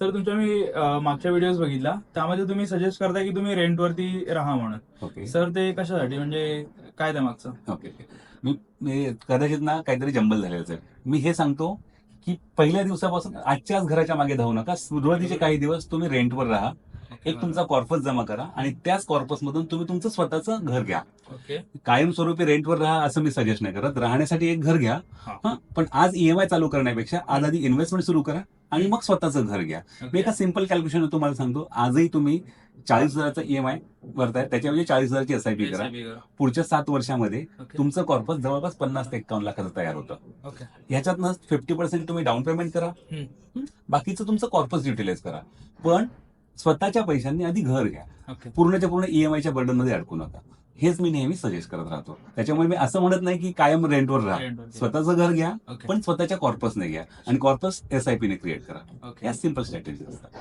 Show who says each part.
Speaker 1: तर तुमच्या मी मागच्या व्हिडिओज बघितला, त्यामध्ये तुम्ही सजेस्ट करता की तुम्ही रेंटवरती राहा म्हणून.
Speaker 2: ओके
Speaker 1: सर ते कशासाठी, म्हणजे काय त्या मागचं?
Speaker 2: Okay okay. मी मी कदाचित ना काहीतरी जंबल झालेलं असेल. मी हे सांगतो की पहिल्या दिवसापासून आजच्याच घराच्या मागे धावू नका. सुरुवातीचे काही दिवस तुम्ही रेंटवर राहा. एक तुमचा कॉर्पस जमा करा आणि त्याच कॉर्पसमधून तुम्ही तुमचं स्वतःचं घर घ्या.
Speaker 1: ओके.
Speaker 2: कायमस्वरूपी रेंटवर राहा असं मी सजेस्ट नाही करत. राहण्यासाठी एक घर घ्या.
Speaker 1: हा.
Speaker 2: हा, पण आज ईएमआय चालू करण्यापेक्षा आज आधी इन्व्हेस्टमेंट सुरू करा आणि मग स्वतःचं घर घ्या. मी
Speaker 1: ओके.
Speaker 2: एका सिंपल कॅल्क्युलेशन तुम्हाला सांगतो. आजही तुम्ही 40,000चा ईएमआय भरताय, त्याच्याऐवजी 40,000ची एसआयपी करा.
Speaker 1: SIP करा.
Speaker 2: पुढच्या 7 वर्षामध्ये
Speaker 1: ओके.
Speaker 2: तुमचं कॉर्पस जवळपास 50 ते 51 लाखाचं तयार होतं.
Speaker 1: ओके.
Speaker 2: ह्याच्यातनं 50% तुम्ही डाऊन पेमेंट करा. बाकीचं तुमचं कॉर्पस युटिलाइज करा. पण स्वतःच्या पैशांनी आधी घर घ्या.
Speaker 1: ओके.
Speaker 2: पूर्णच्या पूर्ण ईएमआयच्या बर्डन मध्ये अडकू नका. हेच मी नेहमी सजेस्ट करत राहतो. त्याच्यामुळे मी असं म्हणत नाही की कायम रेंटवर राहा.
Speaker 1: रेंटवरती.
Speaker 2: स्वतःचं घर घ्या,
Speaker 1: ओके.
Speaker 2: पण स्वतःच्या कॉर्पसने घ्या आणि कॉर्पस एसआयपी ने क्रिएट करा.
Speaker 1: ओके.
Speaker 2: या सिंपल स्ट्रॅटेजी असतात.